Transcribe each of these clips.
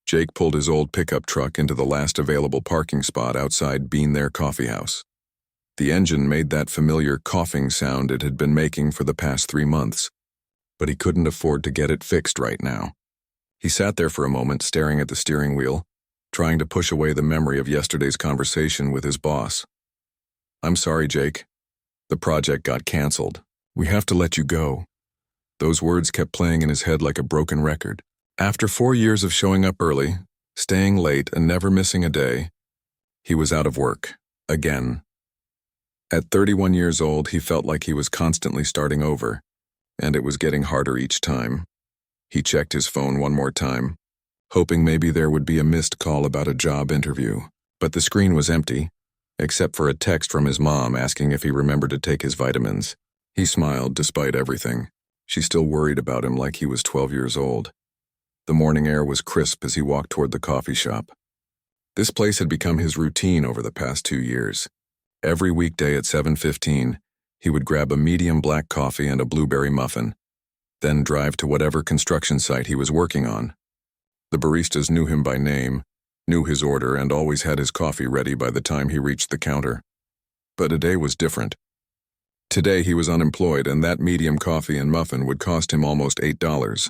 Jake pulled his old pickup truck into the last available parking spot outside Billionaire Coffee House. The engine made that familiar coughing sound it had been making for the past 3 months, but he couldn't afford to get it fixed right now. He sat there for a moment, staring at the steering wheel, trying to push away the memory of yesterday's conversation with his boss. "I'm sorry, Jake. The project got canceled. We have to let you go." Those words kept playing in his head like a broken record. After 4 years of showing up early, staying late, and never missing a day, he was out of work, again. At 31 years old, he felt like he was constantly starting over, and it was getting harder each time. He checked his phone one more time, hoping maybe there would be a missed call about a job interview, but the screen was empty, except for a text from his mom asking if he remembered to take his vitamins. He smiled despite everything. She still worried about him like he was 12 years old. The morning air was crisp as he walked toward the coffee shop. This place had become his routine over the past 2 years. Every weekday at 7:15, he would grab a medium black coffee and a blueberry muffin, then drive to whatever construction site he was working on. The baristas knew him by name, knew his order, and always had his coffee ready by the time he reached the counter. But today was different. Today he was unemployed, and that medium coffee and muffin would cost him almost $8.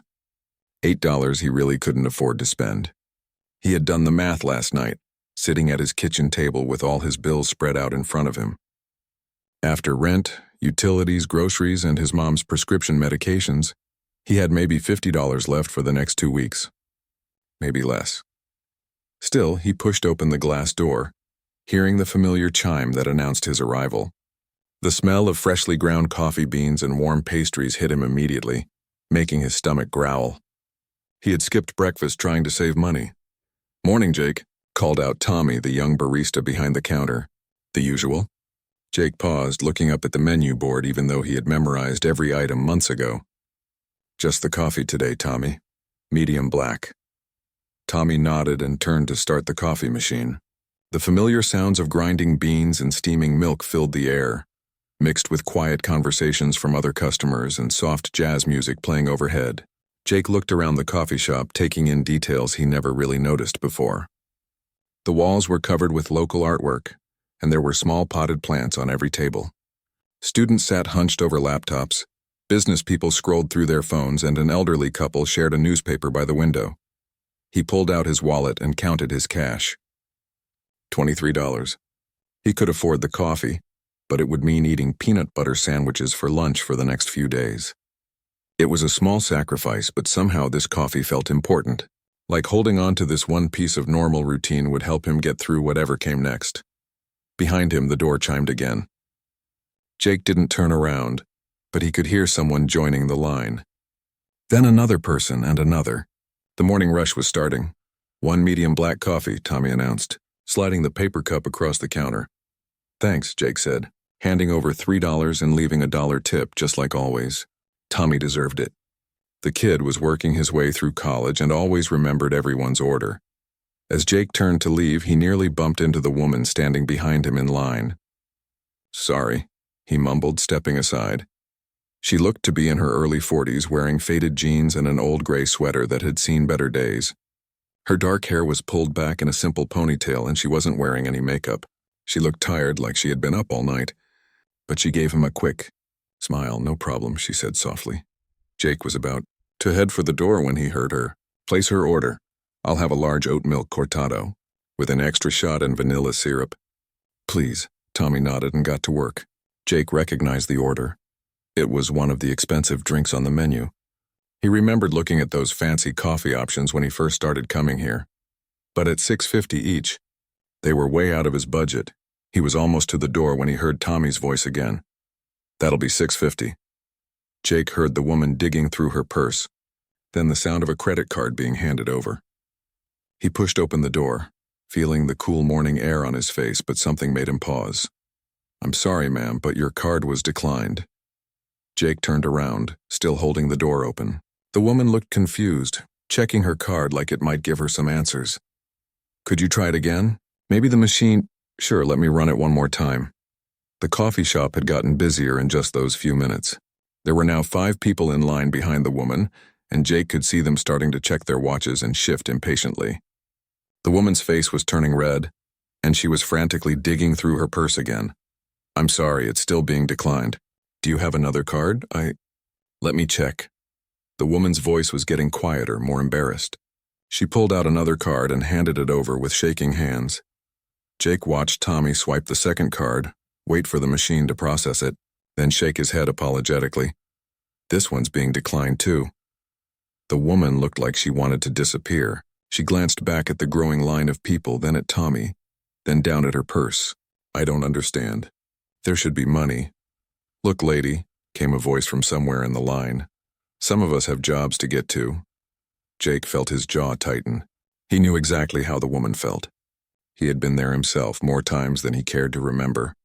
$8 he really couldn't afford to spend. He had done the math last night, sitting at his kitchen table with all his bills spread out in front of him. After rent, utilities, groceries, and his mom's prescription medications, he had maybe $50 left for the next 2 weeks. Maybe less. Still, he pushed open the glass door, hearing the familiar chime that announced his arrival. The smell of freshly ground coffee beans and warm pastries hit him immediately, making his stomach growl. He had skipped breakfast trying to save money. "Morning, Jake," called out Tommy, the young barista behind the counter. "The usual?" Jake paused, looking up at the menu board even though he had memorized every item months ago. "Just the coffee today, Tommy. Medium black." Tommy nodded and turned to start the coffee machine. The familiar sounds of grinding beans and steaming milk filled the air, mixed with quiet conversations from other customers and soft jazz music playing overhead. Jake looked around the coffee shop, taking in details he never really noticed before. The walls were covered with local artwork, and there were small potted plants on every table. Students sat hunched over laptops, business people scrolled through their phones, and an elderly couple shared a newspaper by the window. He pulled out his wallet and counted his cash. $23. He could afford the coffee, but it would mean eating peanut butter sandwiches for lunch for the next few days. It was a small sacrifice, but somehow this coffee felt important, like holding on to this one piece of normal routine would help him get through whatever came next. Behind him, the door chimed again. Jake didn't turn around, but he could hear someone joining the line. Then another person and another. The morning rush was starting. "1 medium black coffee," Tommy announced, sliding the paper cup across the counter. "Thanks," Jake said, handing over $3 and leaving a $1 tip, just like always. Tommy deserved it. The kid was working his way through college and always remembered everyone's order. As Jake turned to leave, he nearly bumped into the woman standing behind him in line. "Sorry," he mumbled, stepping aside. She looked to be in her early 40s, wearing faded jeans and an old gray sweater that had seen better days. Her dark hair was pulled back in a simple ponytail, and she wasn't wearing any makeup. She looked tired, like she had been up all night. But she gave him a quick smile. "No problem," she said softly. Jake was about to head for the door when he heard her. "Place her order. I'll have a large oat milk cortado, with an extra shot and vanilla syrup." "Please." Tommy nodded and got to work. Jake recognized the order. It was one of the expensive drinks on the menu. He remembered looking at those fancy coffee options when he first started coming here. But at $6.50 each, they were way out of his budget. He was almost to the door when he heard Tommy's voice again. "That'll be $6.50. Jake heard the woman digging through her purse, then the sound of a credit card being handed over. He pushed open the door, feeling the cool morning air on his face, but something made him pause. "I'm sorry, ma'am, but your card was declined." Jake turned around, still holding the door open. The woman looked confused, checking her card like it might give her some answers. "Could you try it again? Maybe the machine—" "Sure, let me run it one more time." The coffee shop had gotten busier in just those few minutes. There were now 5 people in line behind the woman, and Jake could see them starting to check their watches and shift impatiently. The woman's face was turning red, and she was frantically digging through her purse again. I'm sorry, it's still being declined. Do you have another card? Let me check. The woman's voice was getting quieter, more embarrassed. She pulled out another card and handed it over with shaking hands. Jake watched Tommy swipe the second card, wait for the machine to process it, then shake his head apologetically. This one's being declined too. The woman looked like she wanted to disappear. She glanced back at the growing line of people, then at Tommy, then down at her purse. I don't understand. There should be money. Look, lady, came a voice from somewhere in the line. Some of us have jobs to get to. Jake felt his jaw tighten. He knew exactly how the woman felt. He had been there himself more times than he cared to remember.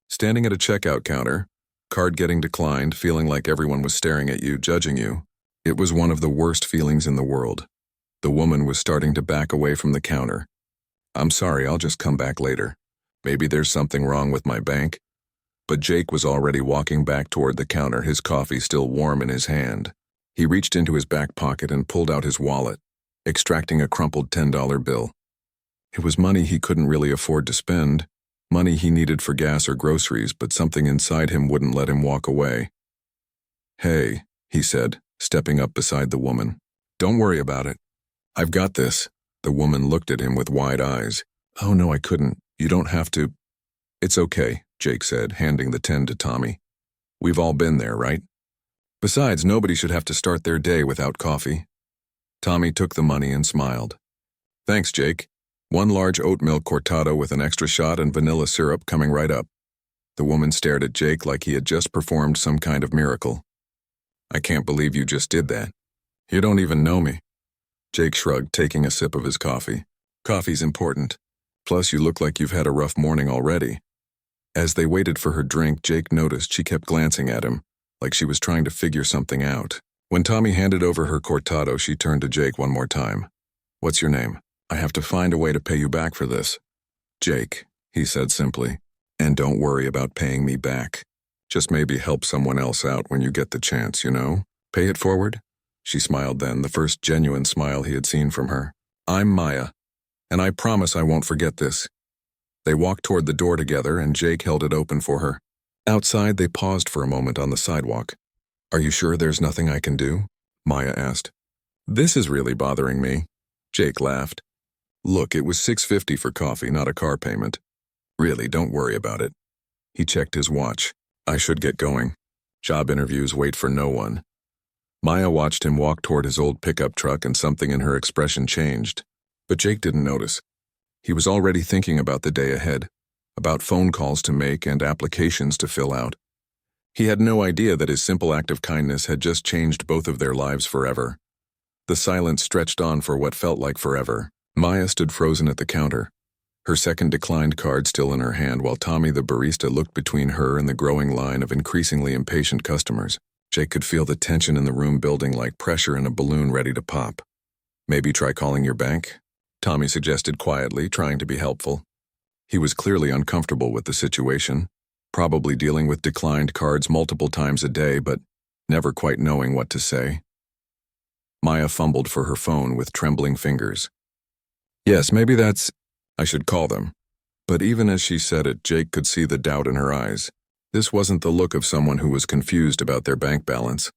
Standing at a checkout counter, card getting declined, feeling like everyone was staring at you, judging you. It was one of the worst feelings in the world. The woman was starting to back away from the counter. I'm sorry, I'll just come back later. Maybe there's something wrong with my bank. But Jake was already walking back toward the counter, his coffee still warm in his hand. He reached into his back pocket and pulled out his wallet, extracting a crumpled $10 bill. It was money he couldn't really afford to spend, money he needed for gas or groceries, but something inside him wouldn't let him walk away. Hey, he said, stepping up beside the woman. Don't worry about it. I've got this. The woman looked at him with wide eyes. Oh no, I couldn't. You don't have to. It's okay, Jake said, handing the 10 to Tommy. We've all been there, right? Besides, nobody should have to start their day without coffee. Tommy took the money and smiled. Thanks, Jake. One large oat milk cortado with an extra shot and vanilla syrup coming right up. The woman stared at Jake like he had just performed some kind of miracle. I can't believe you just did that. You don't even know me. Jake shrugged, taking a sip of his coffee. Coffee's important. Plus, you look like you've had a rough morning already. As they waited for her drink, Jake noticed she kept glancing at him, like she was trying to figure something out. When Tommy handed over her cortado, she turned to Jake one more time. What's your name? I have to find a way to pay you back for this. Jake, he said simply. And don't worry about paying me back. Just maybe help someone else out when you get the chance, you know? Pay it forward? She smiled then, the first genuine smile he had seen from her. I'm Maya, and I promise I won't forget this. They walked toward the door together, and Jake held it open for her. Outside, they paused for a moment on the sidewalk. Are you sure there's nothing I can do? Maya asked. This is really bothering me. Jake laughed. Look, it was $6.50 for coffee, not a car payment. Really, don't worry about it. He checked his watch. I should get going. Job interviews wait for no one. Maya watched him walk toward his old pickup truck, and something in her expression changed. But Jake didn't notice. He was already thinking about the day ahead, about phone calls to make and applications to fill out. He had no idea that his simple act of kindness had just changed both of their lives forever. The silence stretched on for what felt like forever. Maya stood frozen at the counter, her second declined card still in her hand, while Tommy the barista looked between her and the growing line of increasingly impatient customers. Jake could feel the tension in the room building like pressure in a balloon ready to pop. Maybe try calling your bank? Tommy suggested quietly, trying to be helpful. He was clearly uncomfortable with the situation, probably dealing with declined cards multiple times a day, but never quite knowing what to say. Maya fumbled for her phone with trembling fingers. Yes, maybe I should call them. But even as she said it, Jake could see the doubt in her eyes. This wasn't the look of someone who was confused about their bank balance.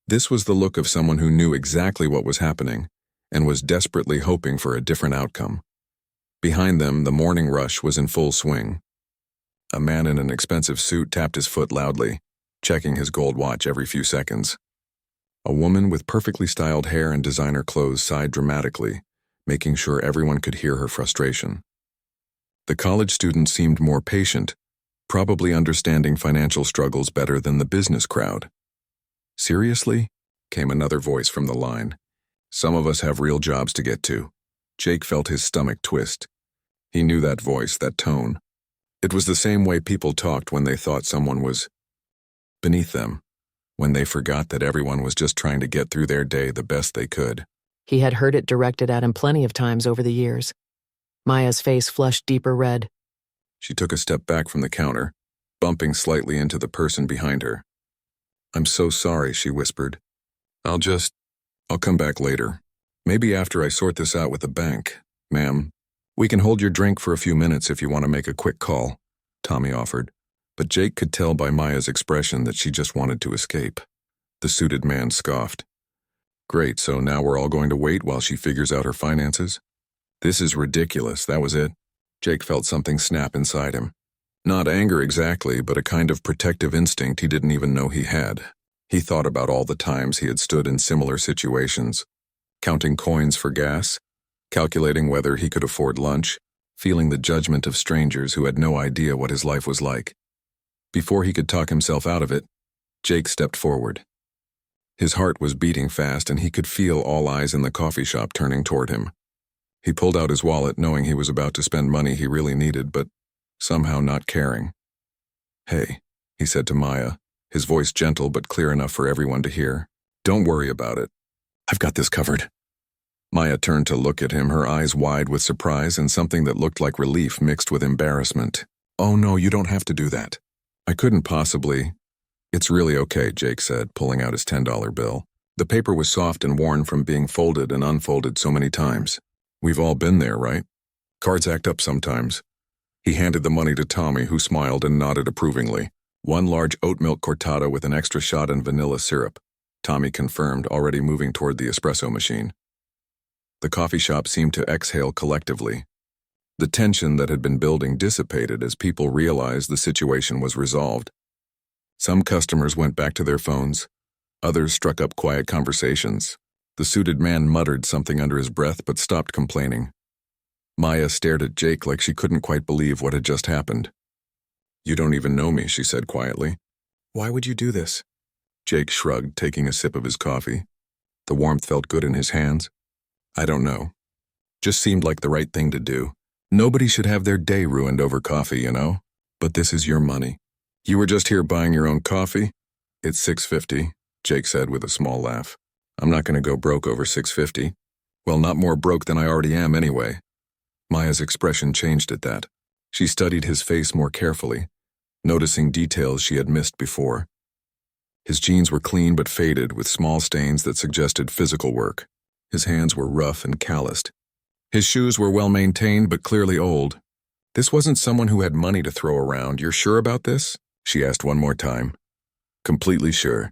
This was the look of someone who knew exactly what was happening and was desperately hoping for a different outcome. Behind them, the morning rush was in full swing. A man in an expensive suit tapped his foot loudly, checking his gold watch every few seconds. A woman with perfectly styled hair and designer clothes sighed dramatically, making sure everyone could hear her frustration. The college student seemed more patient, probably understanding financial struggles better than the business crowd. Seriously? Came another voice from the line. Some of us have real jobs to get to. Jake felt his stomach twist. He knew that voice, that tone. It was the same way people talked when they thought someone was beneath them, when they forgot that everyone was just trying to get through their day the best they could. He had heard it directed at him plenty of times over the years. Maya's face flushed deeper red. She took a step back from the counter, bumping slightly into the person behind her. I'm so sorry, she whispered. I'll come back later. Maybe after I sort this out with the bank. Ma'am, we can hold your drink for a few minutes if you want to make a quick call, Tommy offered, but Jake could tell by Maya's expression that she just wanted to escape. The suited man scoffed. Great, so now we're all going to wait while she figures out her finances? This is ridiculous, that was it. Jake felt something snap inside him. Not anger exactly, but a kind of protective instinct he didn't even know he had. He thought about all the times he had stood in similar situations, counting coins for gas, calculating whether he could afford lunch, feeling the judgment of strangers who had no idea what his life was like. Before he could talk himself out of it, Jake stepped forward. His heart was beating fast and he could feel all eyes in the coffee shop turning toward him. He pulled out his wallet knowing he was about to spend money he really needed, but somehow not caring. Hey, he said to Maya, his voice gentle but clear enough for everyone to hear. Don't worry about it. I've got this covered. Maya turned to look at him, her eyes wide with surprise and something that looked like relief mixed with embarrassment. Oh no, you don't have to do that. I couldn't possibly. It's really okay, Jake said, pulling out his $10 bill. The paper was soft and worn from being folded and unfolded so many times. We've all been there, right? Cards act up sometimes. He handed the money to Tommy, who smiled and nodded approvingly. One large oat milk cortado with an extra shot and vanilla syrup, Tommy confirmed, already moving toward the espresso machine. The coffee shop seemed to exhale collectively. The tension that had been building dissipated as people realized the situation was resolved. Some customers went back to their phones. Others struck up quiet conversations. The suited man muttered something under his breath but stopped complaining. Maya stared at Jake like she couldn't quite believe what had just happened. You don't even know me, she said quietly. Why would you do this? Jake shrugged, taking a sip of his coffee. The warmth felt good in his hands. I don't know. Just seemed like the right thing to do. Nobody should have their day ruined over coffee, you know? But this is your money. You were just here buying your own coffee? It's $6.50, Jake said with a small laugh. I'm not going to go broke over $6.50. Well, not more broke than I already am anyway. Maya's expression changed at that. She studied his face more carefully, noticing details she had missed before. His jeans were clean but faded, with small stains that suggested physical work. His hands were rough and calloused. His shoes were well maintained but clearly old. This wasn't someone who had money to throw around. You're sure about this? She asked one more time. Completely sure.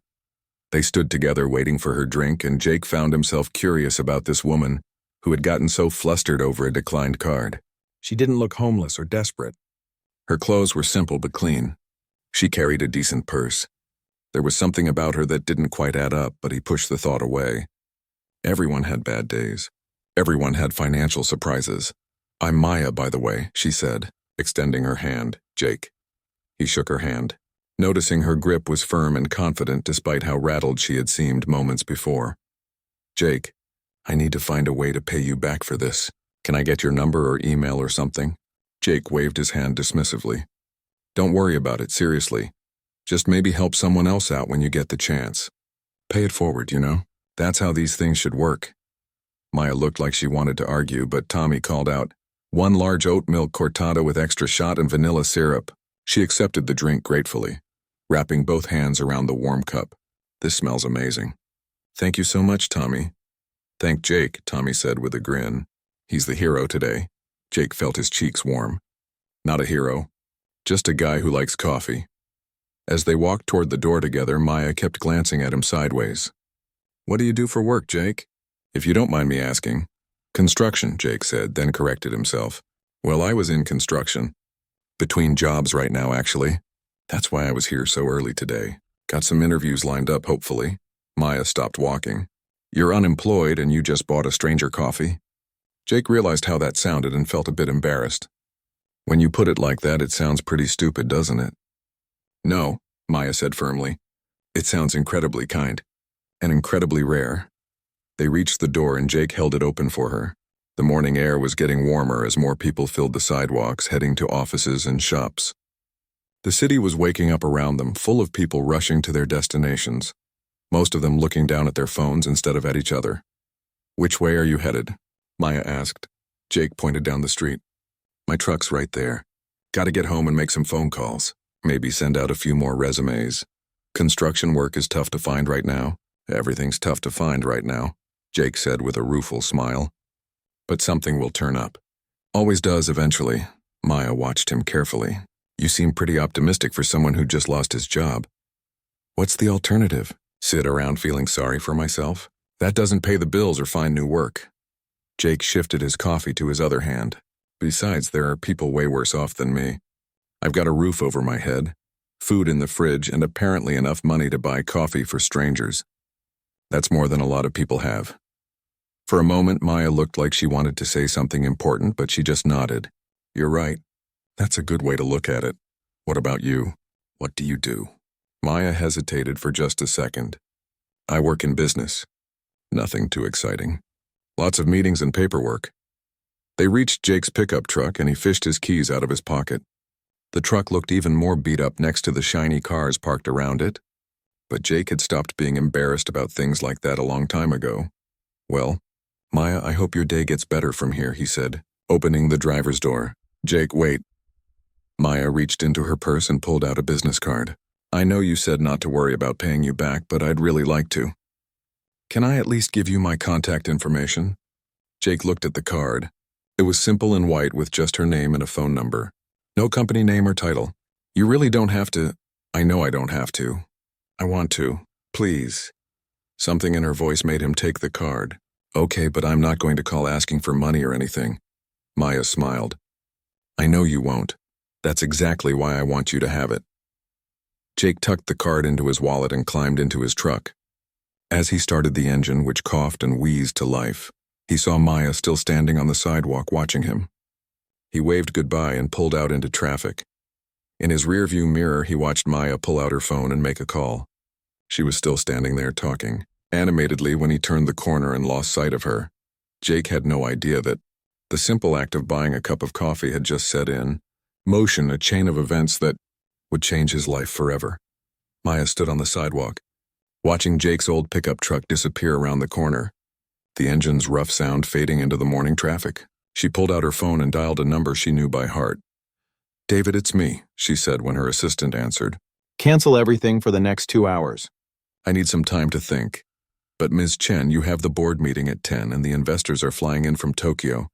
They stood together waiting for her drink, and Jake found himself curious about this woman who had gotten so flustered over a declined card. She didn't look homeless or desperate. Her clothes were simple but clean. She carried a decent purse. There was something about her that didn't quite add up, but he pushed the thought away. Everyone had bad days. Everyone had financial surprises. I'm Maya, by the way, she said, extending her hand. Jake. He shook her hand, noticing her grip was firm and confident despite how rattled she had seemed moments before. Jake, I need to find a way to pay you back for this. Can I get your number or email or something? Jake waved his hand dismissively. Don't worry about it, seriously. Just maybe help someone else out when you get the chance. Pay it forward, you know? That's how these things should work. Maya looked like she wanted to argue, but Tommy called out, one large oat milk cortado with extra shot and vanilla syrup. She accepted the drink gratefully, wrapping both hands around the warm cup. This smells amazing. Thank you so much, Tommy. Thank Jake, Tommy said with a grin. He's the hero today. Jake felt his cheeks warm. Not a hero, just a guy who likes coffee. As they walked toward the door together, Maya kept glancing at him sideways. What do you do for work, Jake? If you don't mind me asking. Construction, Jake said, then corrected himself. Well, I was in construction. Between jobs right now, actually. That's why I was here so early today. Got some interviews lined up, hopefully. Maya stopped walking. You're unemployed and you just bought a stranger coffee? Jake realized how that sounded and felt a bit embarrassed. When you put it like that, it sounds pretty stupid, doesn't it? No, Maya said firmly. It sounds incredibly kind. And incredibly rare. They reached the door and Jake held it open for her. The morning air was getting warmer as more people filled the sidewalks, heading to offices and shops. The city was waking up around them, full of people rushing to their destinations, most of them looking down at their phones instead of at each other. Which way are you headed? Maya asked. Jake pointed down the street. My truck's right there. Gotta get home and make some phone calls. Maybe send out a few more resumes. Construction work is tough to find right now. Everything's tough to find right now, Jake said with a rueful smile. but something will turn up. Always does eventually. Maya watched him carefully. You seem pretty optimistic for someone who just lost his job. What's the alternative? Sit around feeling sorry for myself? That doesn't pay the bills or find new work. Jake shifted his coffee to his other hand. Besides, there are people way worse off than me. I've got a roof over my head, food in the fridge, and apparently enough money to buy coffee for strangers. That's more than a lot of people have. For a moment, Maya looked like she wanted to say something important, but she just nodded. You're right. That's a good way to look at it. What about you? What do you do? Maya hesitated for just a second. I work in business. Nothing too exciting. Lots of meetings and paperwork. They reached Jake's pickup truck and he fished his keys out of his pocket. The truck looked even more beat up next to the shiny cars parked around it. But Jake had stopped being embarrassed about things like that a long time ago. Well, Maya, I hope your day gets better from here, he said, opening the driver's door. Jake, wait. Maya reached into her purse and pulled out a business card. I know you said not to worry about paying you back, but I'd really like to. Can I at least give you my contact information? Jake looked at the card. It was simple and white with just her name and a phone number. No company name or title. You really don't have to. I know I don't have to. I want to. Please. Something in her voice made him take the card. Okay, but I'm not going to call asking for money or anything. Maya smiled. I know you won't. That's exactly why I want you to have it. Jake tucked the card into his wallet and climbed into his truck. As he started the engine, which coughed and wheezed to life, he saw Maya still standing on the sidewalk watching him. He waved goodbye and pulled out into traffic. In his rearview mirror, he watched Maya pull out her phone and make a call. She was still standing there talking, animatedly when he turned the corner and lost sight of her. Jake had no idea that the simple act of buying a cup of coffee had just set in motion a chain of events that would change his life forever. Maya stood on the sidewalk, watching Jake's old pickup truck disappear around the corner, the engine's rough sound fading into the morning traffic. She pulled out her phone and dialed a number she knew by heart. David, it's me, she said when her assistant answered. Cancel everything for the next 2 hours. I need some time to think. But Ms. Chen, you have the board meeting at 10 and the investors are flying in from Tokyo.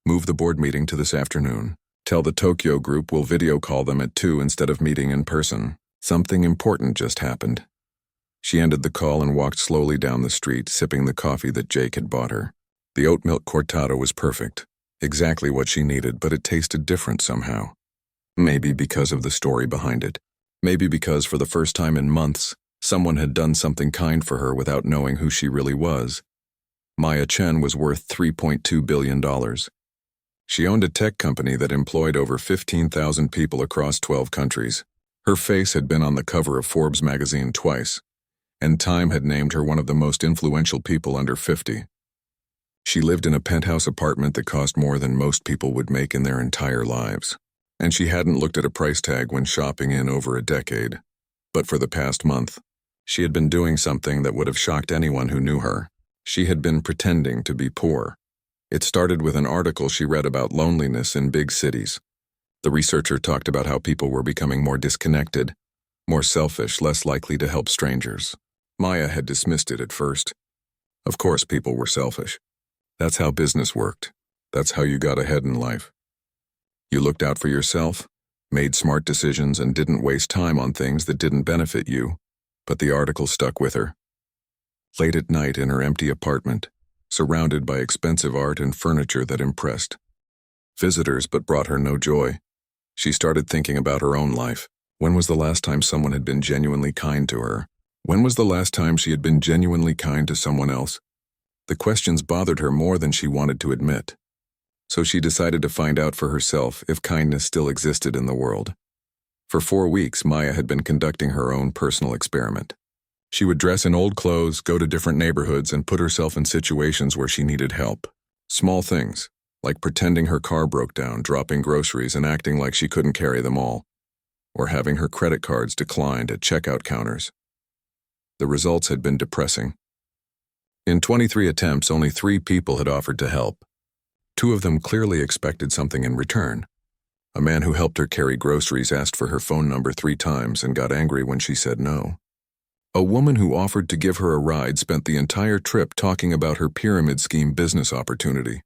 Move the board meeting to this afternoon. Tell the Tokyo group we'll video call them at 2 instead of meeting in person. Something important just happened. She ended the call and walked slowly down the street, sipping the coffee that Jake had bought her. The oat milk cortado was perfect. Exactly what she needed, but it tasted different somehow. Maybe because of the story behind it. Maybe because for the first time in months, someone had done something kind for her without knowing who she really was. Maya Chen was worth $3.2 billion. She owned a tech company that employed over 15,000 people across 12 countries. Her face had been on the cover of Forbes magazine twice, and Time had named her one of the most influential people under 50. She lived in a penthouse apartment that cost more than most people would make in their entire lives. And she hadn't looked at a price tag when shopping in over a decade. But for the past month, she had been doing something that would have shocked anyone who knew her. She had been pretending to be poor. It started with an article she read about loneliness in big cities. The researcher talked about how people were becoming more disconnected, more selfish, less likely to help strangers. Maya had dismissed it at first. Of course people were selfish. That's how business worked. That's how you got ahead in life. You looked out for yourself, made smart decisions, and didn't waste time on things that didn't benefit you. But the article stuck with her. Late at night in her empty apartment, surrounded by expensive art and furniture that impressed visitors but brought her no joy, she started thinking about her own life. When was the last time someone had been genuinely kind to her? When was the last time she had been genuinely kind to someone else? The questions bothered her more than she wanted to admit. So she decided to find out for herself if kindness still existed in the world. For 4 weeks, Maya had been conducting her own personal experiment. She would dress in old clothes, go to different neighborhoods, and put herself in situations where she needed help. Small things, like pretending her car broke down, dropping groceries, and acting like she couldn't carry them all, or having her credit cards declined at checkout counters. The results had been depressing. In 23 attempts, only 3 people had offered to help. 2 of them clearly expected something in return. A man who helped her carry groceries asked for her phone number 3 times and got angry when she said no. A woman who offered to give her a ride spent the entire trip talking about her pyramid scheme business opportunity.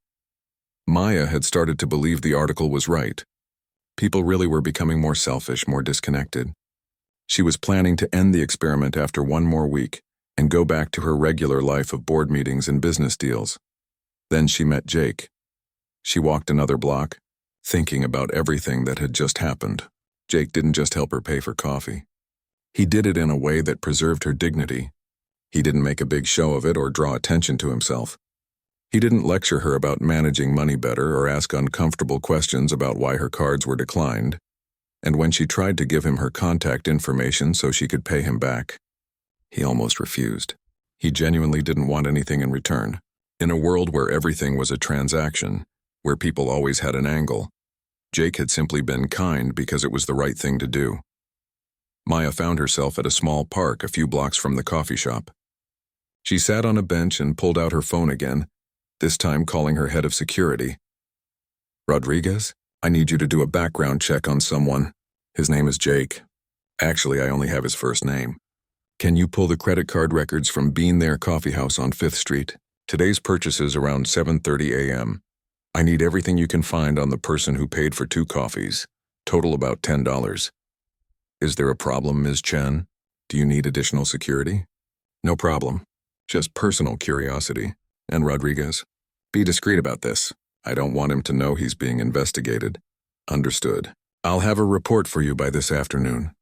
Maya had started to believe the article was right. People really were becoming more selfish, more disconnected. She was planning to end the experiment after one more week and go back to her regular life of board meetings and business deals. Then she met Jake. She walked another block, thinking about everything that had just happened. Jake didn't just help her pay for coffee. He did it in a way that preserved her dignity. He didn't make a big show of it or draw attention to himself. He didn't lecture her about managing money better or ask uncomfortable questions about why her cards were declined. And when she tried to give him her contact information so she could pay him back, he almost refused. He genuinely didn't want anything in return. In a world where everything was a transaction, where people always had an angle, Jake had simply been kind because it was the right thing to do. Maya found herself at a small park a few blocks from the coffee shop. She sat on a bench and pulled out her phone again, this time calling her head of security. "Rodriguez, I need you to do a background check on someone. His name is Jake. Actually, I only have his first name. Can you pull the credit card records from Billionaire Coffee House on 5th Street? Today's purchase is around 7:30 a.m. I need everything you can find on the person who paid for 2 coffees, total about $10. Is there a problem, Ms. Chen? Do you need additional security?" "No problem. Just personal curiosity. And Rodriguez, be discreet about this. I don't want him to know he's being investigated." "Understood. I'll have a report for you by this afternoon."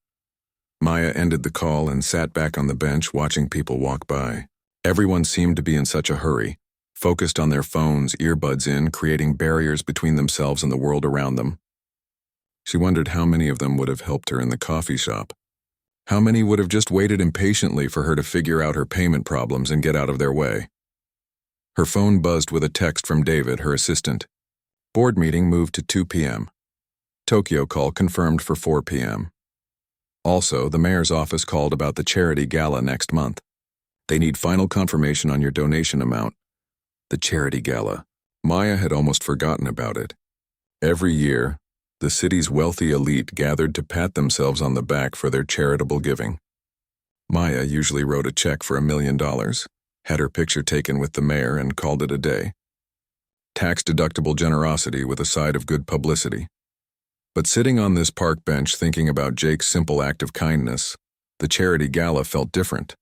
Maya ended the call and sat back on the bench watching people walk by. Everyone seemed to be in such a hurry, focused on their phones, earbuds in, creating barriers between themselves and the world around them. She wondered how many of them would have helped her in the coffee shop. How many would have just waited impatiently for her to figure out her payment problems and get out of their way. Her phone buzzed with a text from David, her assistant. Board meeting moved to 2 p.m. Tokyo call confirmed for 4 p.m. Also, the mayor's office called about the charity gala next month. They need final confirmation on your donation amount. The charity gala. Maya had almost forgotten about it. Every year, the city's wealthy elite gathered to pat themselves on the back for their charitable giving. Maya usually wrote a check for $1 million, had her picture taken with the mayor, and called it a day. Tax-deductible generosity with a side of good publicity. But sitting on this park bench thinking about Jake's simple act of kindness, the charity gala felt different.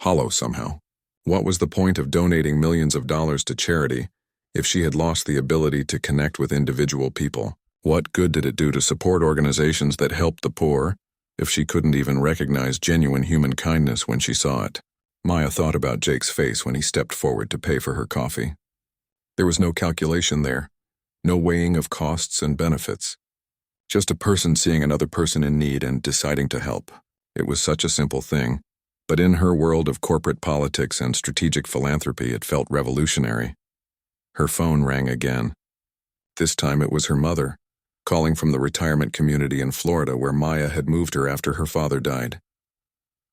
Hollow somehow. What was the point of donating millions of dollars to charity if she had lost the ability to connect with individual people? What good did it do to support organizations that helped the poor if she couldn't even recognize genuine human kindness when she saw it? Maya thought about Jake's face when he stepped forward to pay for her coffee. There was no calculation there, no weighing of costs and benefits. Just a person seeing another person in need and deciding to help. It was such a simple thing, but in her world of corporate politics and strategic philanthropy, it felt revolutionary. Her phone rang again. This time it was her mother, calling from the retirement community in Florida where Maya had moved her after her father died.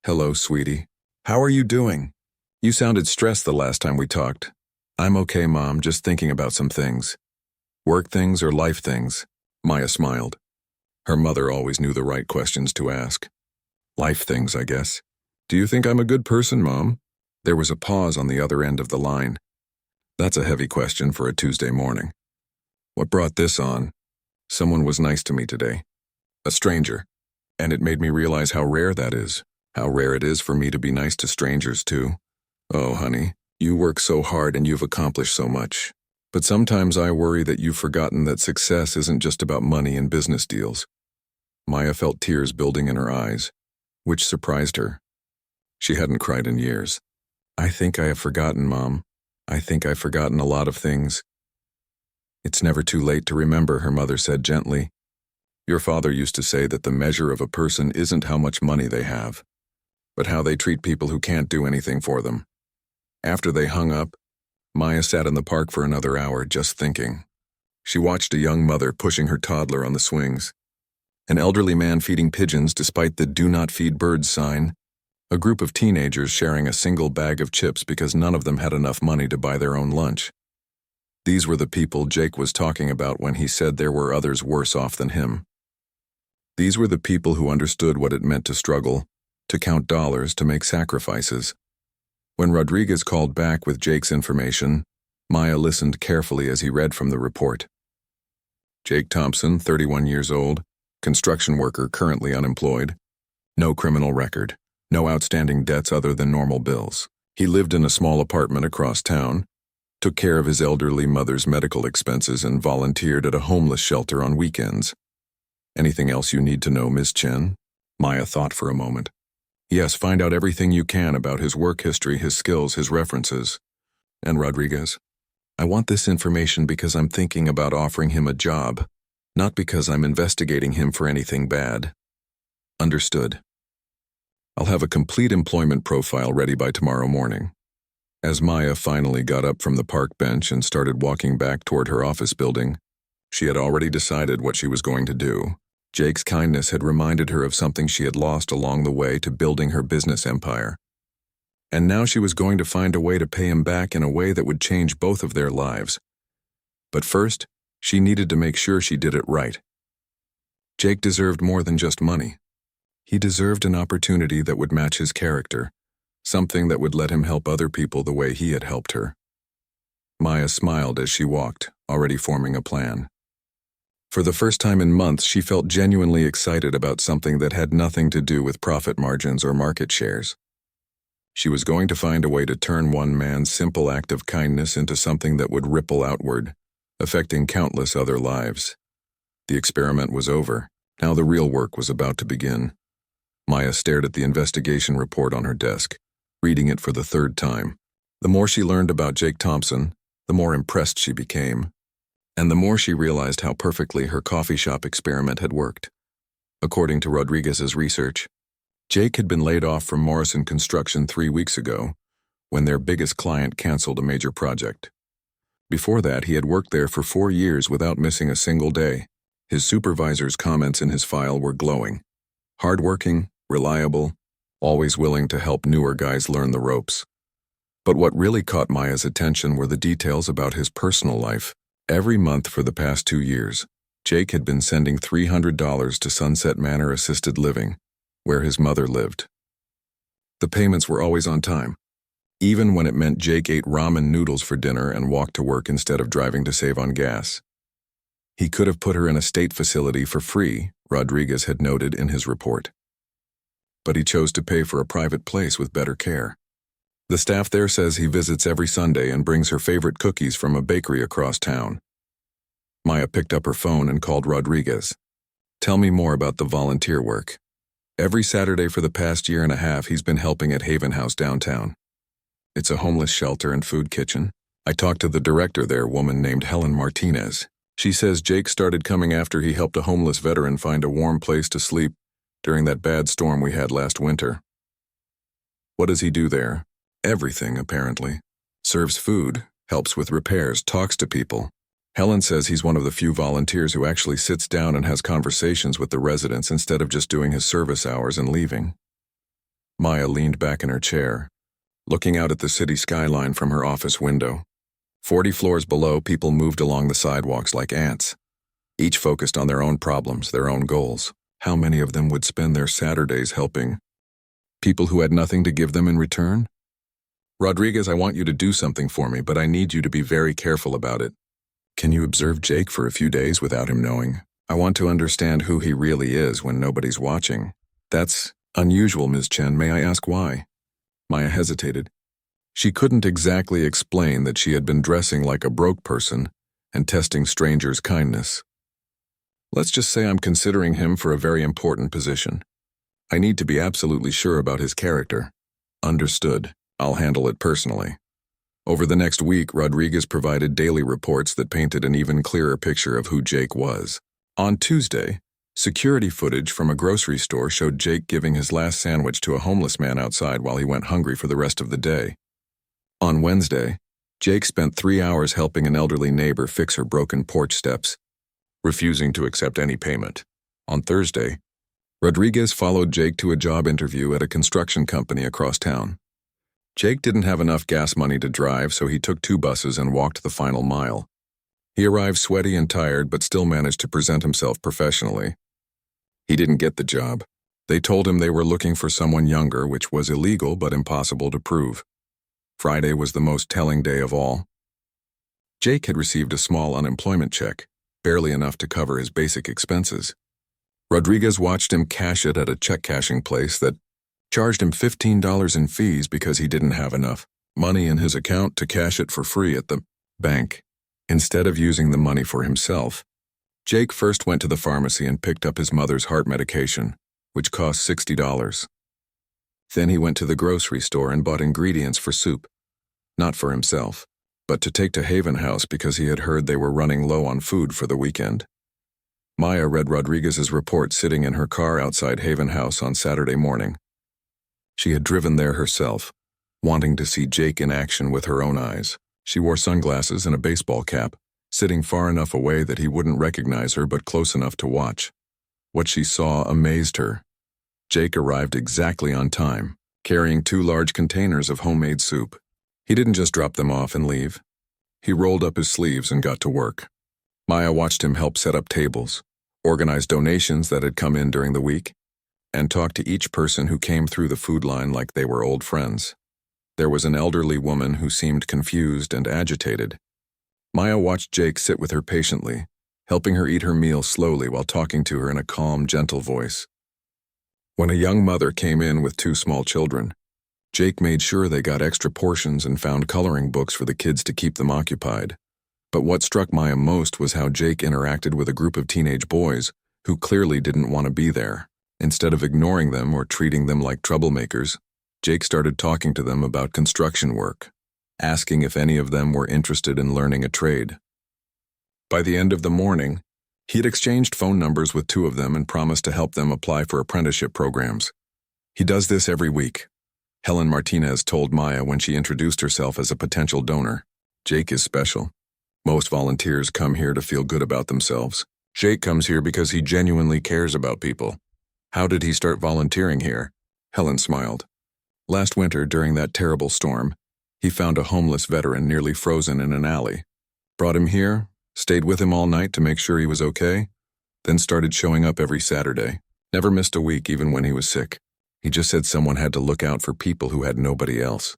"Hello, sweetie. How are you doing? You sounded stressed the last time we talked." "I'm okay, Mom, just thinking about some things." "Work things or life things?" Maya smiled. Her mother always knew the right questions to ask. "Life things, I guess." "Do you think I'm a good person, Mom?" There was a pause on the other end of the line. That's a heavy question for a Tuesday morning. "What brought this on?" "Someone was nice to me today. A stranger. And it made me realize how rare that is. How rare it is for me to be nice to strangers, too. Oh, honey, you work so hard and you've accomplished so much. But sometimes I worry that you've forgotten that success isn't just about money and business deals." Maya felt tears building in her eyes, which surprised her. She hadn't cried in years. "I think I have forgotten, Mom. I think I've forgotten a lot of things." "It's never too late to remember," her mother said gently. "Your father used to say that the measure of a person isn't how much money they have, but how they treat people who can't do anything for them." After they hung up, Maya sat in the park for another hour just thinking. She watched a young mother pushing her toddler on the swings, an elderly man feeding pigeons despite the "do not feed birds" sign, a group of teenagers sharing a single bag of chips because none of them had enough money to buy their own lunch. These were the people Jake was talking about when he said there were others worse off than him. These were the people who understood what it meant to struggle, to count dollars, to make sacrifices. When Rodriguez called back with Jake's information, Maya listened carefully as he read from the report. Jake Thompson, 31 years old, construction worker currently unemployed. No criminal record. No outstanding debts other than normal bills. He lived in a small apartment across town, took care of his elderly mother's medical expenses, and volunteered at a homeless shelter on weekends. Anything else you need to know, Ms. Chen? Maya thought for a moment. Yes, find out everything you can about his work history, his skills, his references. And Rodriguez? I want this information because I'm thinking about offering him a job, not because I'm investigating him for anything bad. Understood. I'll have a complete employment profile ready by tomorrow morning. As Maya finally got up from the park bench and started walking back toward her office building, she had already decided what she was going to do. Jake's kindness had reminded her of something she had lost along the way to building her business empire. And now she was going to find a way to pay him back in a way that would change both of their lives. But first, she needed to make sure she did it right. Jake deserved more than just money. He deserved an opportunity that would match his character, something that would let him help other people the way he had helped her. Maya smiled as she walked, already forming a plan. For the first time in months, she felt genuinely excited about something that had nothing to do with profit margins or market shares. She was going to find a way to turn one man's simple act of kindness into something that would ripple outward, affecting countless other lives. The experiment was over. Now the real work was about to begin. Maya stared at the investigation report on her desk, reading it for the third time. The more she learned about Jake Thompson, the more impressed she became. And the more she realized how perfectly her coffee shop experiment had worked. According to Rodriguez's research, Jake had been laid off from Morrison Construction 3 weeks ago, when their biggest client canceled a major project. Before that, he had worked there for 4 years without missing a single day. His supervisor's comments in his file were glowing. Hardworking, reliable, always willing to help newer guys learn the ropes. But what really caught Maya's attention were the details about his personal life. Every month for the past 2 years, Jake had been sending $300 to Sunset Manor Assisted Living, where his mother lived. The payments were always on time, even when it meant Jake ate ramen noodles for dinner and walked to work instead of driving to save on gas. He could have put her in a state facility for free, Rodriguez had noted in his report. But he chose to pay for a private place with better care. The staff there says he visits every Sunday and brings her favorite cookies from a bakery across town. Maya picked up her phone and called Rodriguez. Tell me more about the volunteer work. Every Saturday for the past year and a half, he's been helping at Haven House downtown. It's a homeless shelter and food kitchen. I talked to the director there, a woman named Helen Martinez. She says Jake started coming after he helped a homeless veteran find a warm place to sleep during that bad storm we had last winter. What does he do there? Everything, apparently. Serves food, helps with repairs, talks to people. Helen says he's one of the few volunteers who actually sits down and has conversations with the residents instead of just doing his service hours and leaving. Maya leaned back in her chair, looking out at the city skyline from her office window. 40 floors below, people moved along the sidewalks like ants, each focused on their own problems, their own goals. How many of them would spend their Saturdays helping people who had nothing to give them in return? Rodriguez, I want you to do something for me, but I need you to be very careful about it. Can you observe Jake for a few days without him knowing? I want to understand who he really is when nobody's watching. That's unusual, Ms. Chen. May I ask why? Maya hesitated. She couldn't exactly explain that she had been dressing like a broke person and testing strangers' kindness. Let's just say I'm considering him for a very important position. I need to be absolutely sure about his character. Understood. I'll handle it personally. Over the next week, Rodriguez provided daily reports that painted an even clearer picture of who Jake was. On Tuesday, security footage from a grocery store showed Jake giving his last sandwich to a homeless man outside while he went hungry for the rest of the day. On Wednesday, Jake spent 3 hours helping an elderly neighbor fix her broken porch steps, refusing to accept any payment. On Thursday, Rodriguez followed Jake to a job interview at a construction company across town. Jake didn't have enough gas money to drive, so he took 2 buses and walked the final mile. He arrived sweaty and tired, but still managed to present himself professionally. He didn't get the job. They told him they were looking for someone younger, which was illegal but impossible to prove. Friday was the most telling day of all. Jake had received a small unemployment check, barely enough to cover his basic expenses. Rodriguez watched him cash it at a check-cashing place that charged him $15 in fees because he didn't have enough money in his account to cash it for free at the bank. Instead of using the money for himself, Jake first went to the pharmacy and picked up his mother's heart medication, which cost $60. Then he went to the grocery store and bought ingredients for soup, not for himself, but to take to Haven House because he had heard they were running low on food for the weekend. Maya read Rodriguez's report sitting in her car outside Haven House on Saturday morning. She had driven there herself, wanting to see Jake in action with her own eyes. She wore sunglasses and a baseball cap, sitting far enough away that he wouldn't recognize her but close enough to watch. What she saw amazed her. Jake arrived exactly on time, carrying 2 large containers of homemade soup. He didn't just drop them off and leave. He rolled up his sleeves and got to work. Maya watched him help set up tables, organize donations that had come in during the week, and talk to each person who came through the food line like they were old friends. There was an elderly woman who seemed confused and agitated. Maya watched Jake sit with her patiently, helping her eat her meal slowly while talking to her in a calm, gentle voice. When a young mother came in with 2 small children, Jake made sure they got extra portions and found coloring books for the kids to keep them occupied. But what struck Maya most was how Jake interacted with a group of teenage boys who clearly didn't want to be there. Instead of ignoring them or treating them like troublemakers, Jake started talking to them about construction work, asking if any of them were interested in learning a trade. By the end of the morning, he had exchanged phone numbers with 2 of them and promised to help them apply for apprenticeship programs. He does this every week, Helen Martinez told Maya when she introduced herself as a potential donor. Jake is special. Most volunteers come here to feel good about themselves. Jake comes here because he genuinely cares about people. How did he start volunteering here? Helen smiled. Last winter, during that terrible storm, he found a homeless veteran nearly frozen in an alley. Brought him here, stayed with him all night to make sure he was okay, then started showing up every Saturday. Never missed a week even when he was sick. He just said someone had to look out for people who had nobody else.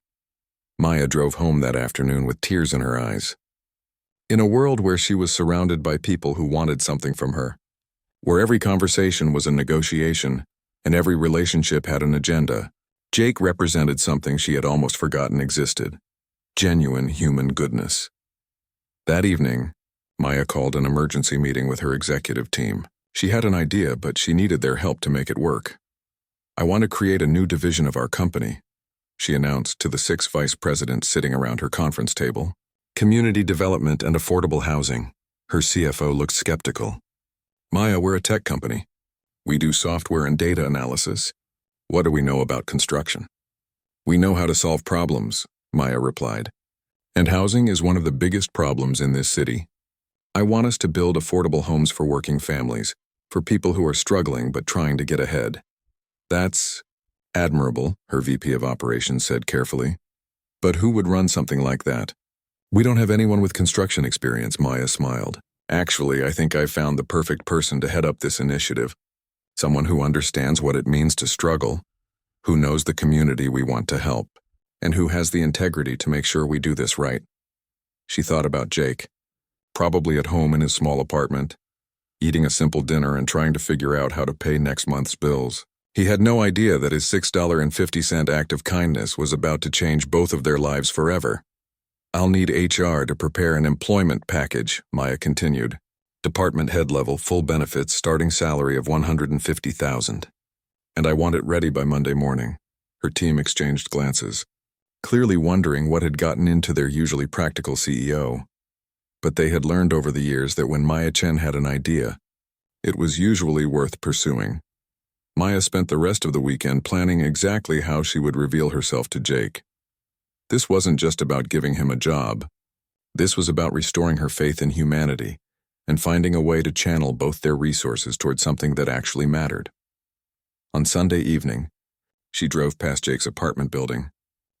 Maya drove home that afternoon with tears in her eyes. In a world where she was surrounded by people who wanted something from her, where every conversation was a negotiation and every relationship had an agenda, Jake represented something she had almost forgotten existed: genuine human goodness. That evening, Maya called an emergency meeting with her executive team. She had an idea, but she needed their help to make it work. "I want to create a new division of our company," she announced to the 6 vice presidents sitting around her conference table. "Community development and affordable housing." Her CFO looked skeptical. "Maya, we're a tech company. We do software and data analysis. What do we know about construction?" "We know how to solve problems," Maya replied. "And housing is one of the biggest problems in this city. I want us to build affordable homes for working families, for people who are struggling but trying to get ahead." "That's admirable," her VP of Operations said carefully. "But who would run something like that?" "We don't have anyone with construction experience," Maya smiled. "Actually, I think I've found the perfect person to head up this initiative. Someone who understands what it means to struggle, who knows the community we want to help, and who has the integrity to make sure we do this right." She thought about Jake, probably at home in his small apartment, eating a simple dinner and trying to figure out how to pay next month's bills. He had no idea that his $6.50 act of kindness was about to change both of their lives forever. "I'll need HR to prepare an employment package," Maya continued. "Department head level, full benefits, starting salary of $150,000. And I want it ready by Monday morning." Her team exchanged glances, clearly wondering what had gotten into their usually practical CEO. But they had learned over the years that when Maya Chen had an idea, it was usually worth pursuing. Maya spent the rest of the weekend planning exactly how she would reveal herself to Jake. This wasn't just about giving him a job. This was about restoring her faith in humanity and finding a way to channel both their resources toward something that actually mattered. On Sunday evening, she drove past Jake's apartment building,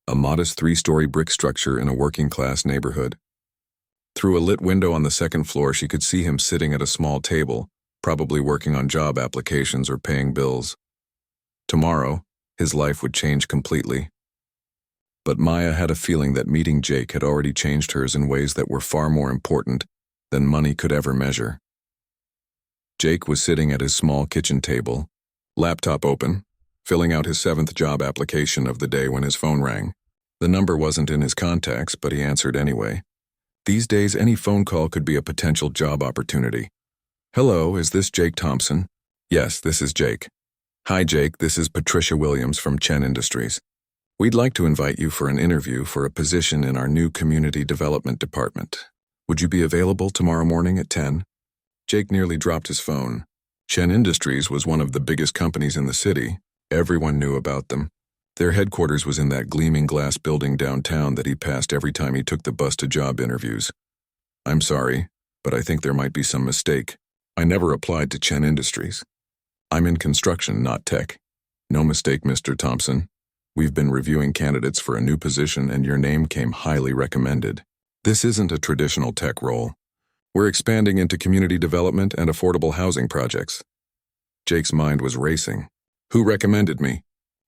a modest 3-story brick structure in a working-class neighborhood. Through a lit window on the 2nd floor, she could see him sitting at a small table, probably working on job applications or paying bills. Tomorrow, his life would change completely. But Maya had a feeling that meeting Jake had already changed hers in ways that were far more important than money could ever measure. Jake was sitting at his small kitchen table, laptop open, filling out his 7th job application of the day when his phone rang. The number wasn't in his contacts, but he answered anyway. These days, any phone call could be a potential job opportunity. Hello, is this Jake Thompson? Yes, this is Jake. Hi Jake, this is Patricia Williams from Chen Industries. We'd like to invite you for an interview for a position in our new community development department. Would you be available tomorrow morning at 10? Jake nearly dropped his phone. Chen Industries was one of the biggest companies in the city. Everyone knew about them. Their headquarters was in that gleaming glass building downtown that he passed every time he took the bus to job interviews. I'm sorry, but I think there might be some mistake. I never applied to Chen Industries. I'm in construction, not tech. No mistake, Mr. Thompson. We've been reviewing candidates for a new position and your name came highly recommended. This isn't a traditional tech role. We're expanding into community development and affordable housing projects. Jake's mind was racing. Who recommended me?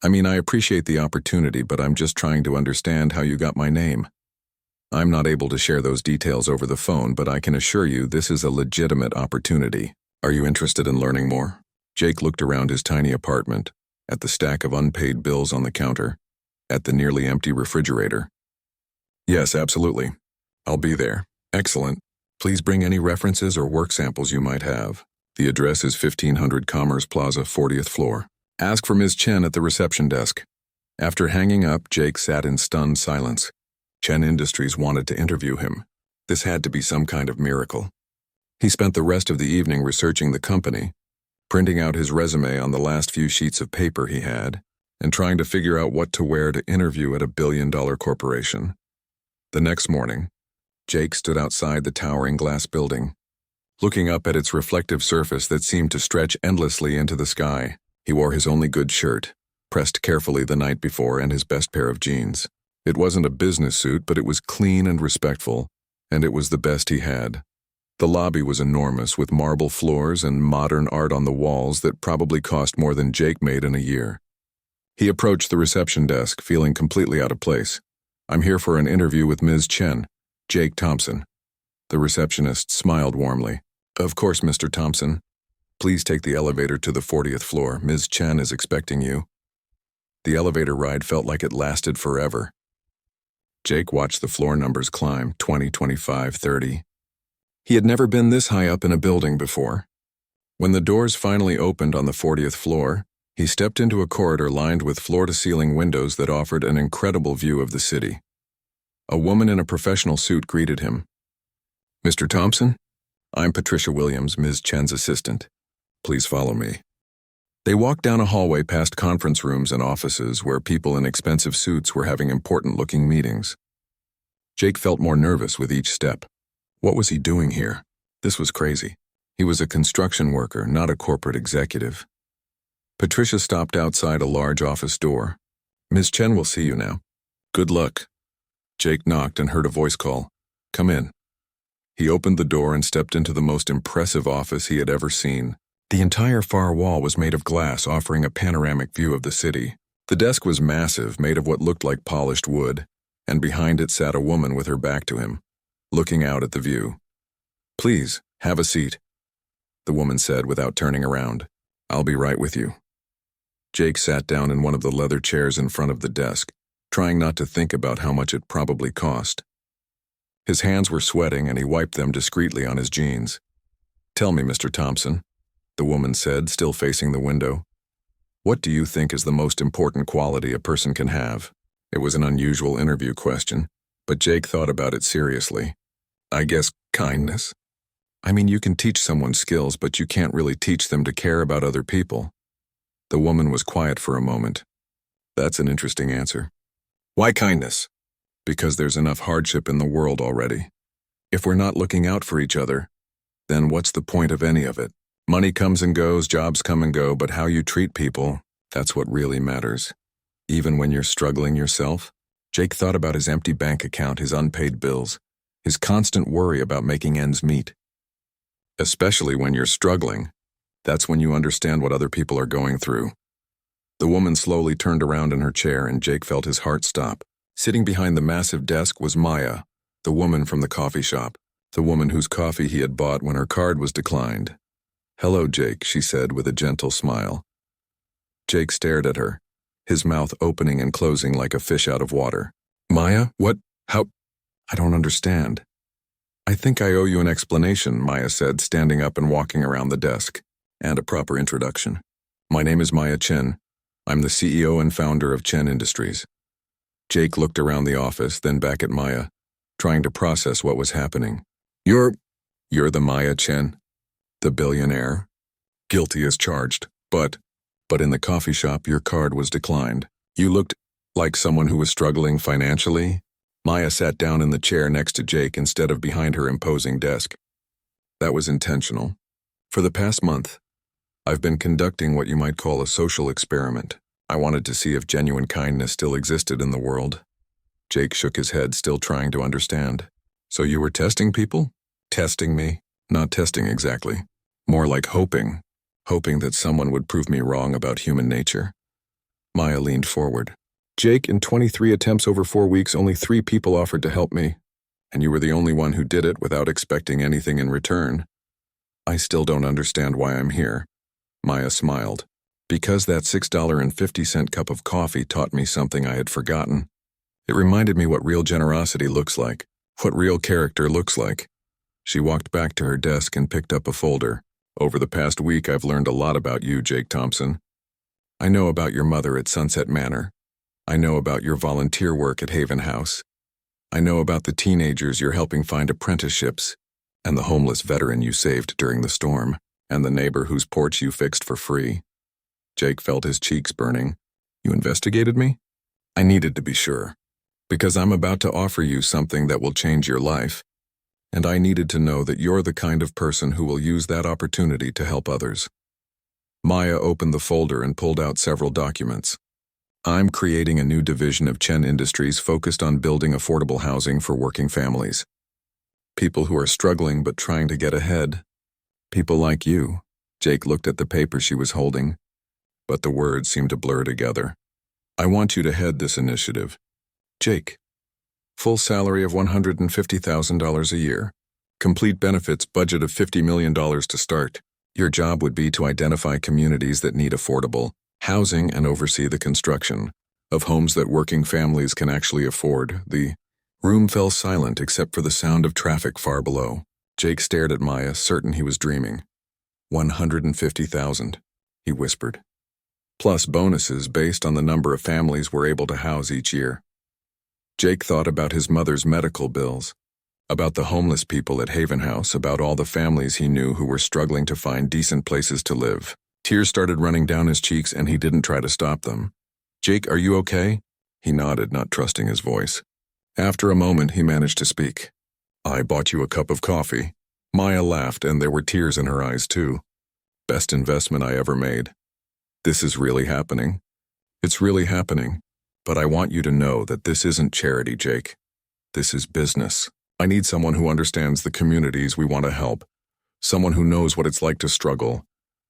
I mean, I appreciate the opportunity, but I'm just trying to understand how you got my name. I'm not able to share those details over the phone, but I can assure you this is a legitimate opportunity. Are you interested in learning more? Jake looked around his tiny apartment, at the stack of unpaid bills on the counter, at the nearly empty refrigerator. Yes, absolutely. I'll be there. Excellent. Please bring any references or work samples you might have. The address is 1500 Commerce Plaza, 40th floor. Ask for Ms. Chen at the reception desk. After hanging up, Jake sat in stunned silence. Chen Industries wanted to interview him. This had to be some kind of miracle. He spent the rest of the evening researching the company, printing out his resume on the last few sheets of paper he had, and trying to figure out what to wear to interview at a billion-dollar corporation. The next morning, Jake stood outside the towering glass building, looking up at its reflective surface that seemed to stretch endlessly into the sky. He wore his only good shirt, pressed carefully the night before, and his best pair of jeans. It wasn't a business suit, but it was clean and respectful, and it was the best he had. The lobby was enormous, with marble floors and modern art on the walls that probably cost more than Jake made in a year. He approached the reception desk, feeling completely out of place. I'm here for an interview with Ms. Chen, Jake Thompson. The receptionist smiled warmly. Of course, Mr. Thompson. Please take the elevator to the 40th floor. Ms. Chen is expecting you. The elevator ride felt like it lasted forever. Jake watched the floor numbers climb, 20, 25, 30. He had never been this high up in a building before. When the doors finally opened on the 40th floor, he stepped into a corridor lined with floor-to-ceiling windows that offered an incredible view of the city. A woman in a professional suit greeted him. Mr. Thompson? I'm Patricia Williams, Ms. Chen's assistant. Please follow me. They walked down a hallway past conference rooms and offices where people in expensive suits were having important-looking meetings. Jake felt more nervous with each step. What was he doing here? This was crazy. He was a construction worker, not a corporate executive. Patricia stopped outside a large office door. Ms. Chen will see you now. Good luck. Jake knocked and heard a voice call. Come in. He opened the door and stepped into the most impressive office he had ever seen. The entire far wall was made of glass, offering a panoramic view of the city. The desk was massive, made of what looked like polished wood, and behind it sat a woman with her back to him, looking out at the view. Please, have a seat, the woman said without turning around. I'll be right with you. Jake sat down in one of the leather chairs in front of the desk, trying not to think about how much it probably cost. His hands were sweating and he wiped them discreetly on his jeans. Tell me, Mr. Thompson, the woman said, still facing the window. What do you think is the most important quality a person can have? It was an unusual interview question, but Jake thought about it seriously. I guess kindness. I mean, you can teach someone skills, but you can't really teach them to care about other people. The woman was quiet for a moment. That's an interesting answer. Why kindness? Because there's enough hardship in the world already. If we're not looking out for each other, then what's the point of any of it? Money comes and goes, jobs come and go, but how you treat people, that's what really matters. Even when you're struggling yourself. Jake thought about his empty bank account, his unpaid bills, his constant worry about making ends meet. Especially when you're struggling, that's when you understand what other people are going through. The woman slowly turned around in her chair and Jake felt his heart stop. Sitting behind the massive desk was Maya, the woman from the coffee shop, the woman whose coffee he had bought when her card was declined. "Hello, Jake," she said with a gentle smile. Jake stared at her, his mouth opening and closing like a fish out of water. "Maya, what? How? I don't understand." "I think I owe you an explanation," Maya said, standing up and walking around the desk, "and a proper introduction. My name is Maya Chen. I'm the CEO and founder of Chen Industries." Jake looked around the office, then back at Maya, trying to process what was happening. You're the Maya Chen? The billionaire? Guilty as charged, but in the coffee shop your card was declined. You looked like someone who was struggling financially." Maya sat down in the chair next to Jake instead of behind her imposing desk. "That was intentional. For the past month, I've been conducting what you might call a social experiment. I wanted to see if genuine kindness still existed in the world." Jake shook his head, still trying to understand. "So you were testing people? Testing me?" "Not testing exactly. More like hoping that someone would prove me wrong about human nature." Maya leaned forward. "Jake, in 23 attempts over 4 weeks, only 3 people offered to help me. And you were the only one who did it without expecting anything in return." "I still don't understand why I'm here." Maya smiled. "Because that $6.50 cup of coffee taught me something I had forgotten. It reminded me what real generosity looks like, what real character looks like." She walked back to her desk and picked up a folder. "Over the past week, I've learned a lot about you, Jake Thompson. I know about your mother at Sunset Manor. I know about your volunteer work at Haven House. I know about the teenagers you're helping find apprenticeships, and the homeless veteran you saved during the storm, and the neighbor whose porch you fixed for free." Jake felt his cheeks burning. "You investigated me? I needed to be sure, because I'm about to offer you something that will change your life, and I needed to know that you're the kind of person who will use that opportunity to help others." Maya opened the folder and pulled out several documents. "I'm creating a new division of Chen Industries focused on building affordable housing for working families. People who are struggling but trying to get ahead. People like you." Jake looked at the paper she was holding, but the words seemed to blur together. "I want you to head this initiative. Jake. Full salary of $150,000 a year. Complete benefits, budget of $50 million to start. Your job would be to identify communities that need affordable housing and oversee the construction of homes that working families can actually afford." The room fell silent except for the sound of traffic far below. Jake stared at Maya, certain he was dreaming. $150,000, he whispered. Plus bonuses based on the number of families we're able to house each year. Jake thought about his mother's medical bills, about the homeless people at Haven House, about all the families he knew who were struggling to find decent places to live. Tears started running down his cheeks and he didn't try to stop them. "Jake, are you okay?" He nodded, not trusting his voice. After a moment, he managed to speak. "I bought you a cup of coffee." Maya laughed, and there were tears in her eyes too. "Best investment I ever made. This is really happening. It's really happening. But I want you to know that this isn't charity, Jake. This is business. I need someone who understands the communities we want to help, someone who knows what it's like to struggle,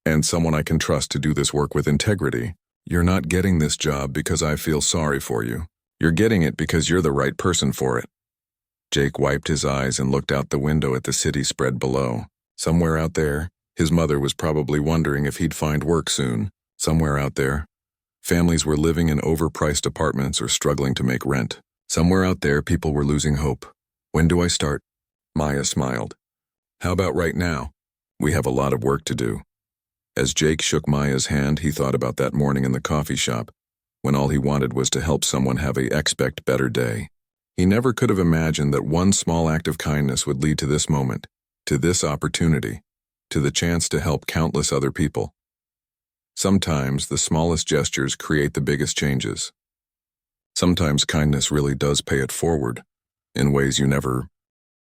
and someone I can trust to do this work with integrity. You're not getting this job because I feel sorry for you. You're getting it because you're the right person for it." Jake wiped his eyes and looked out the window at the city spread below. Somewhere out there, his mother was probably wondering if he'd find work soon. Somewhere out there, families were living in overpriced apartments or struggling to make rent. Somewhere out there, people were losing hope. "When do I start?" Maya smiled. "How about right now? We have a lot of work to do." As Jake shook Maya's hand, he thought about that morning in the coffee shop, when all he wanted was to help someone have a expect better day. He never could have imagined that one small act of kindness would lead to this moment, to this opportunity, to the chance to help countless other people. Sometimes the smallest gestures create the biggest changes. Sometimes kindness really does pay it forward, in ways you never